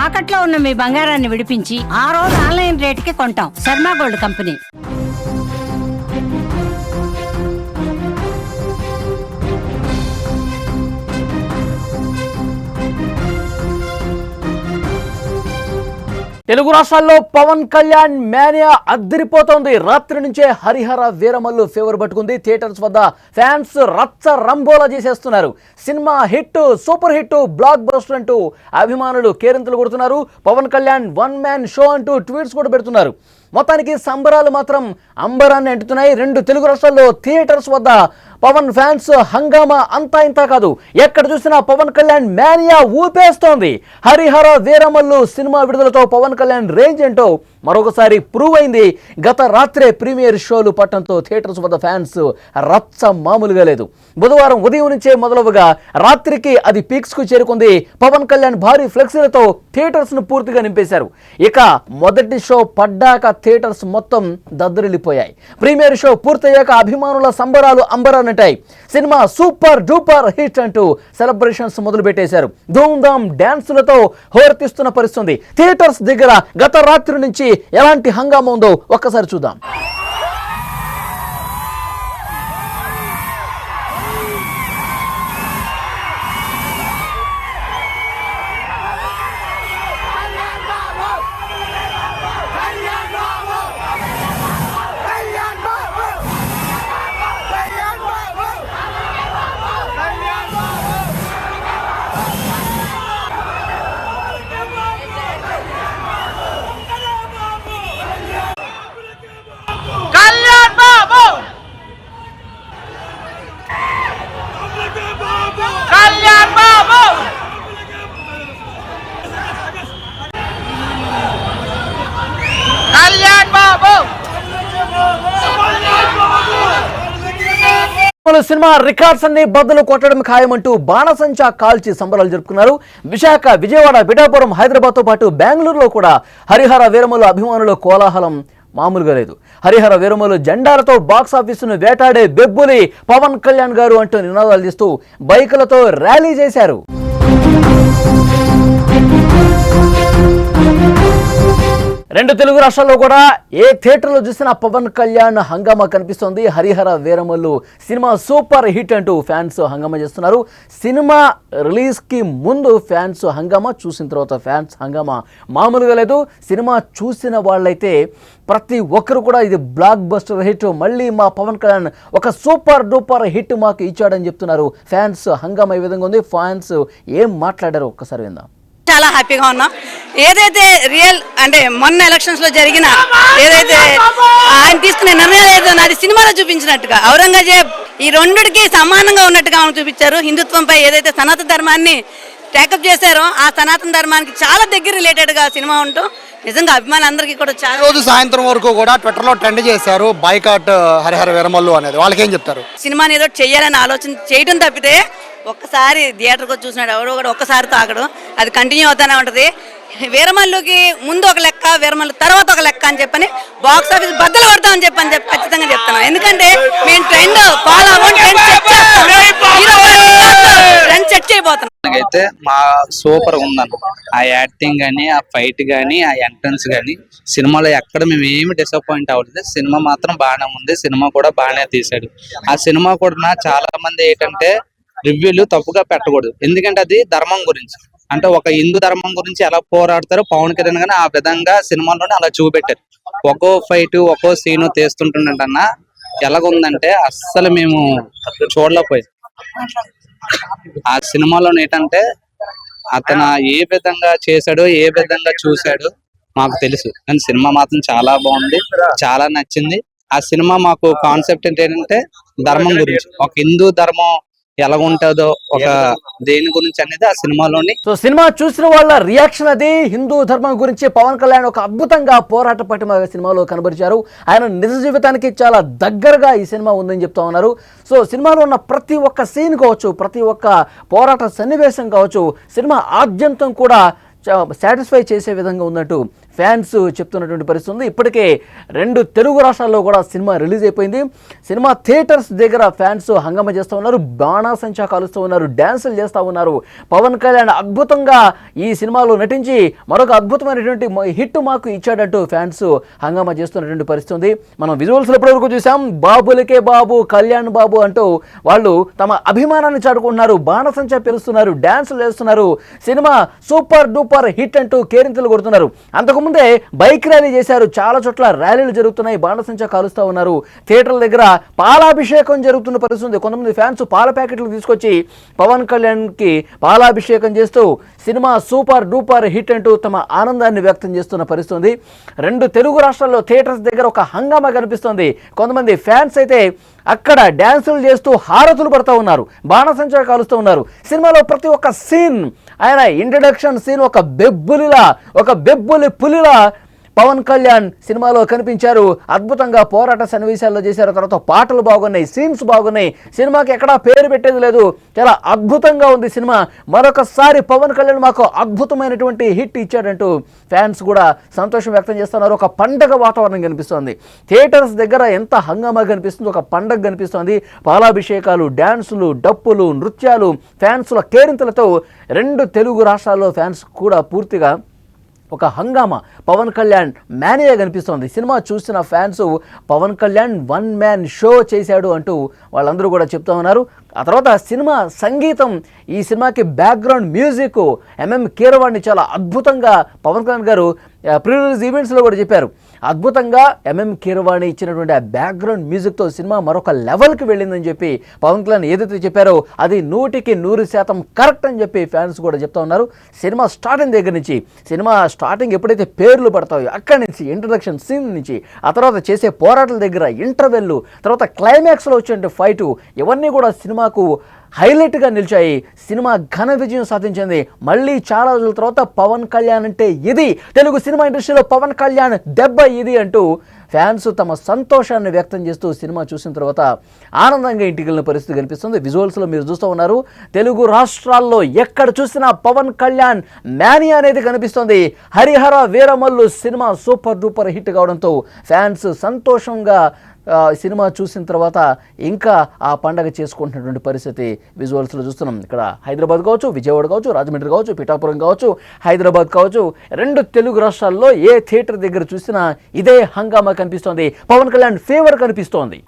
తాకట్లో ఉన్న మీ బంగారాన్ని విడిపించి ఆ రోజు ఆన్లైన్ రేటుకి కొంటాం. Sharma gold company. తెలుగు రాష్ట్రాల్లో పవన్ కళ్యాణ్ మేనియా అద్దరిపోతోంది. రాత్రి నుంచే హరిహర వీరమల్లు ఫేవర్ పట్టుకుంది. థియేటర్స్ వద్ద ఫ్యాన్స్ రచ్చ రంబోలా చేసేస్తున్నారు. Cinema hit, super hit, blockbuster అంటూ అభిమానులు కేరింతలు కొడుతున్నారు. Pawan Kalyan one man show అంటూ ట్వీట్స్ కూడా పెడుతున్నారు. మొత్తానికి సంబరాలు మాత్రం అంబరాన్ని అంటున్నాయి. 2 తెలుగు రాష్ట్రాల్లో థియేటర్స్ వద్ద పవన్ ఫ్యాన్స్ హంగామా అంతా ఇంతా కాదు. ఎక్కడ చూసినా పవన్ కళ్యాణ్ మేనియా ఊపేస్తోంది. హరిహర వీరమల్లు సినిమా విడుదలతో పవన్ కళ్యాణ్ రేంజ్ ఏంటో మరొకసారి ప్రూవ్ అయింది. గత రాత్రే ప్రీమియర్ షోలు పట్టడంతో థియేటర్స్ వద్ద ఫ్యాన్స్ రచ్చ మామూలుగా లేదు. బుధవారం ఉదయం నుంచే మొదలవగా రాత్రికి అది పీక్స్ కు చేరుకుంది. పవన్ కళ్యాణ్ భారీ ఫ్లెక్సీలతో థియేటర్స్ ను పూర్తిగా నింపేశారు. ఇక మొదటి షో పడ్డాక థియేటర్స్ మొత్తం దద్దరిల్లిపోయాయి. ప్రీమియర్ షో పూర్తయ్యాక అభిమానుల సంబరాలు అంబరానంటాయి. సినిమా సూపర్ డూపర్ హిట్ అంటూ సెలబ్రేషన్స్ మొదలు పెట్టేశారు. ధూమ్ ధామ్ డాన్సులతో హోరెత్తిస్తున్న పరిస్థితి. థియేటర్స్ దగ్గర గత రాత్రి నుంచి ఎలాంటి హంగామా ఉందో ఒక్కసారి చూద్దాం. సినిమా రికార్డ్స్ అన్ని బద్దలు కొట్టడం ఖాయమంటూ బాణసంచా కాల్చి సంబరాలు జరుపుకున్నారు. విశాఖ, విజయవాడ, పిఠాపురం, హైదరాబాద్తో పాటు బెంగళూరులో కూడా హరిహర వీరమల్లు అభిమానుల కోలాహలం మామూలుగా లేదు. హరిహర వీరమల్లు జెండాలతో బాక్స్ ఆఫీసును వేటాడే బెబ్బులి పవన్ కళ్యాణ్ గారు అంటూ నినాదాలు చేస్తూ బైకులతో ర్యాలీ చేశారు. రెండు తెలుగు రాష్ట్రాల్లో కూడా ఏ థియేటర్లో చూసినా పవన్ కళ్యాణ్ హంగామా కనిపిస్తోంది. Harihara Veeramallu cinema super hit అంటూ ఫ్యాన్స్ హంగామా చేస్తున్నారు. సినిమా రిలీజ్కి ముందు ఫ్యాన్స్ హంగామా, చూసిన తర్వాత ఫ్యాన్స్ హంగామా మామూలుగా లేదు. సినిమా చూసిన వాళ్ళైతే ప్రతి ఒక్కరు కూడా ఇది బ్లాక్ బస్టర్ హిట్, మళ్ళీ మా పవన్ కళ్యాణ్ ఒక సూపర్ డూపర్ హిట్ మాకు ఇచ్చాడని చెప్తున్నారు. ఫ్యాన్స్ హంగామా ఈ విధంగా ఉంది. ఫ్యాన్స్ ఏం మాట్లాడారో ఒక్కసారి విందాం. చాలా హ్యాపీగా ఉన్నాం. ఏదైతే రియల్ అంటే మొన్న ఎలక్షన్స్ లో జరిగిన ఏదైతే ఆయన తీసుకునే నిర్ణయాలు ఏదో అది సినిమాలో చూపించినట్టుగా ఔరంగజేబ్ ఈ రెండుకి సమానంగా ఉన్నట్టుగా చూపించారు. హిందుత్వంపై ఏదైతే సనాతన ధర్మాన్ని టేకప్ చేశారో ఆ సనాతన ధర్మానికి చాలా దగ్గర రిలేటెడ్ గా సినిమా ఉంటూ నిజంగా అభిమానులందరికీ కూడా చాలా రోజు సాయంత్రం వరకు కూడా ట్విట్టర్ లో ట్రెండ్ చేశారు బైకాట్ హరిహర వీరమల్లు అనేది. వాళ్ళకి ఏం చెప్తారు? సినిమాని ఏదో చెయ్యాలని ఆలోచన చేయడం తప్పితే ఒక్కసారి థియేటర్కి వచ్చి చూసినాడు ఎవరో కూడా ఒక్కసారి తాగడు, అది కంటిన్యూ అవుతానే ఉంటది. వీరమల్లుకి ముందు ఒక లెక్క, వీరమల్లు తర్వాత ఒక లెక్క అని చెప్పని బాక్స్ ఆఫీస్ బద్దలు కొడతామని చెప్పని ఖచ్చితంగా చెప్తాను. ఎందుకంటే మేము ట్రెండ్ ఫాలో అవ్వం, ట్రెండ్ సెట్ చేయబోతున్నాం. అయితే మా సూపర్ ఉందన్న ఆ యాక్టింగ్ గానీ, ఆ ఫైట్ గానీ, ఆ ఎంట్రన్స్ గానీ సినిమాలో ఎక్కడ మేము ఏమి డిసప్పాయింట్ అవ్వలేదు. సినిమా మాత్రం బాగానే ఉంది. సినిమా కూడా బాగానే తీశాడు. ఆ సినిమా కూడా చాలా మంది ఏంటంటే రివ్యూలు తప్పుగా పెట్టకూడదు. ఎందుకంటే అది ధర్మం గురించి, అంటే ఒక హిందూ ధర్మం గురించి ఎలా పోరాడతారో పవన్ కళ్యాణ్ గానీ ఆ విధంగా సినిమాలోనే అలా చూపెట్టారు. ఒక్కో ఫైట్ ఒక్కో సీను తీస్తుంటుండన్నా ఎలాగుందంటే అస్సలు మేము చూడలేకపోయాం. ఆ సినిమాలో ఏంటంటే అతను ఏ విధంగా చేశాడో, ఏ విధంగా చూశాడో మాకు తెలుసు, కానీ సినిమా మాత్రం చాలా బాగుంది, చాలా నచ్చింది. ఆ సినిమా మాకు కాన్సెప్ట్ ఏంటంటే ధర్మం గురించి, ఒక హిందూ ధర్మం ఎలా ఉంటుందో, ఒక దేని గురించి అనేది ఆ సినిమాలోని. సో సినిమా చూసిన వాళ్ళ రియాక్షన్ అది. హిందూ ధర్మం గురించి పవన్ కళ్యాణ్ ఒక అద్భుతంగా పోరాట పటిమ సినిమాలో కనబరిచారు. ఆయన నిజ జీవితానికి చాలా దగ్గరగా ఈ సినిమా ఉందని చెప్తా ఉన్నారు. సో సినిమాలో ఉన్న ప్రతి ఒక్క సీన్ కావచ్చు, ప్రతి ఒక్క పోరాట సన్నివేశం కావచ్చు, సినిమా ఆద్యంతం కూడా సాటిస్ఫై చేసే విధంగా ఉన్నట్టు ఫ్యాన్స్ చెప్తున్నటువంటి పరిస్థితి ఉంది. ఇప్పటికే 2 తెలుగు రాష్ట్రాల్లో కూడా సినిమా రిలీజ్ అయిపోయింది. సినిమా థియేటర్స్ దగ్గర ఫ్యాన్స్ హంగామా చేస్తూ ఉన్నారు, బాణాసంచా కాలుస్తూ ఉన్నారు, డ్యాన్సులు చేస్తూ ఉన్నారు. పవన్ కళ్యాణ్ అద్భుతంగా ఈ సినిమాలో నటించి మరొక అద్భుతమైనటువంటి హిట్ మాకు ఇచ్చాడంటూ ఫ్యాన్స్ హంగామా చేస్తున్నటువంటి పరిస్థితి ఉంది. మనం విజువల్స్ ఇప్పటివరకు చూసాం, బాబులకే బాబు, కళ్యాణ్ బాబు అంటూ వాళ్ళు తమ అభిమానాన్ని చాటుకుంటున్నారు, బాణసంచా పెరుస్తున్నారు, డ్యాన్సులు వేస్తున్నారు, సినిమా సూపర్ డూపర్ హిట్ అంటూ కేరింతలు కొడుతున్నారు. అంతకుముందే బైక్ ర్యాలీ చేశారు, చాలా చోట్ల ర్యాలీలు జరుగుతున్నాయి, బాణసంచా కాలుస్తూ ఉన్నారు. థియేటర్ల దగ్గర పాలాభిషేకం జరుగుతున్న పరిస్థితి ఉంది. కొంతమంది ఫ్యాన్స్ పాల ప్యాకెట్లు తీసుకొచ్చి పవన్ కళ్యాణ్కి పాలాభిషేకం చేస్తూ సినిమా సూపర్ డూపర్ హిట్ అంటూ తమ ఆనందాన్ని వ్యక్తం చేస్తున్న పరిస్థితి ఉంది. 2 తెలుగు రాష్ట్రాల్లో థియేటర్స్ దగ్గర ఒక హంగామా కనిపిస్తుంది. కొంతమంది ఫ్యాన్స్ అయితే అక్కడ డ్యాన్సులు చేస్తూ హారతులు పడుతూ ఉన్నారు, బాణసంచా కాలుస్తూ ఉన్నారు. సినిమాలో ప్రతి ఒక్క సీన్, ఆయన ఇంట్రడక్షన్ సీన్ ఒక బెబ్బులి పులిలా పవన్ కళ్యాణ్ సినిమాలో కనిపించారు. అద్భుతంగా పోరాట సన్నివేశాల్లో చేశారు. తర్వాత పాటలు బాగున్నాయి, సీన్స్ బాగున్నాయి, సినిమాకి ఎక్కడా పేరు పెట్టేది లేదు, చాలా అద్భుతంగా ఉంది సినిమా. మరొకసారి పవన్ కళ్యాణ్ మాకు అద్భుతమైనటువంటి హిట్ ఇచ్చాడంటూ ఫ్యాన్స్ కూడా సంతోషం వ్యక్తం చేస్తున్నారు. ఒక పండగ వాతావరణం కనిపిస్తోంది. థియేటర్స్ దగ్గర ఎంత హంగామా కనిపిస్తుంది, ఒక పండగ కనిపిస్తోంది. పాలాభిషేకాలు, డ్యాన్సులు, డప్పులు, నృత్యాలు, ఫ్యాన్స్ల కేరింతలతో 2 తెలుగు రాష్ట్రాల్లో ఫ్యాన్స్ కూడా పూర్తిగా ఒక హంగామా, పవన్ కళ్యాణ్ మేనియా కనిపిస్తోంది. సినిమా చూసిన fans Pawan Kalyan 1 man show చేశాడు అంటూ వాళ్ళందరూ కూడా చెప్తూ ఉన్నారు. ఆ తర్వాత సినిమా సంగీతం, ఈ సినిమాకి బ్యాక్గ్రౌండ్ మ్యూజిక్ ఎంఎం కీరవాణి చాలా అద్భుతంగా పవన్ కళ్యాణ్ గారు ప్రీ రిలీజ్ ఈవెంట్స్లో కూడా చెప్పారు. అద్భుతంగా ఎంఎం కీరవాణి ఇచ్చినటువంటి ఆ బ్యాక్గ్రౌండ్ మ్యూజిక్తో సినిమా మరొక లెవెల్కి వెళ్ళిందని చెప్పి పవన్ కళ్యాణ్ ఏదైతే చెప్పారో అది 100% కరెక్ట్ అని చెప్పి ఫ్యాన్స్ కూడా చెప్తా ఉన్నారు. సినిమా స్టార్టింగ్ దగ్గర నుంచి, సినిమా స్టార్టింగ్ ఎప్పుడైతే పేర్లు పడతాయో అక్కడి నుంచి, ఇంట్రడక్షన్ సీన్ నుంచి, ఆ తర్వాత చేసే పోరాటాల దగ్గర ఇంటర్వెల్, తర్వాత క్లైమాక్స్లో వచ్చే ఫైటు, ఇవన్నీ కూడా సినిమాకు హైలైట్గా నిలిచాయి. సినిమా ఘన విజయం సాధించింది. మళ్ళీ చాలా రోజుల తర్వాత పవన్ కళ్యాణ్ అంటే ఇది, తెలుగు సినిమా ఇండస్ట్రీలో పవన్ కళ్యాణ్ దెబ్బ ఇది అంటూ ఫ్యాన్స్ తమ సంతోషాన్ని వ్యక్తం చేస్తూ సినిమా చూసిన తర్వాత ఆనందంగా ఇంటికి వెళ్ళిన పరిస్థితి కనిపిస్తుంది. విజువల్స్లో మీరు చూస్తూ ఉన్నారు, తెలుగు రాష్ట్రాల్లో ఎక్కడ చూసినా పవన్ కళ్యాణ్ మేనియా అనేది కనిపిస్తుంది. Harihara Veeramallu cinema super duper hit కావడంతో ఫ్యాన్స్ సంతోషంగా సినిమా చూసిన తర్వాత ఇంకా ఆ పండగ చేసుకుంటున్నటువంటి పరిస్థితి విజువల్స్లో చూస్తున్నాం. ఇక్కడ హైదరాబాద్ కావచ్చు, విజయవాడ కావచ్చు, రాజమండ్రి కావచ్చు, పిఠాపురం కావచ్చు, హైదరాబాద్ కావచ్చు, 2 తెలుగు రాష్ట్రాల్లో ఏ థియేటర్ దగ్గర చూసినా ఇదే హంగామా కనిపిస్తోంది. పవన్ కళ్యాణ్ ఫేవర్ కనిపిస్తోంది.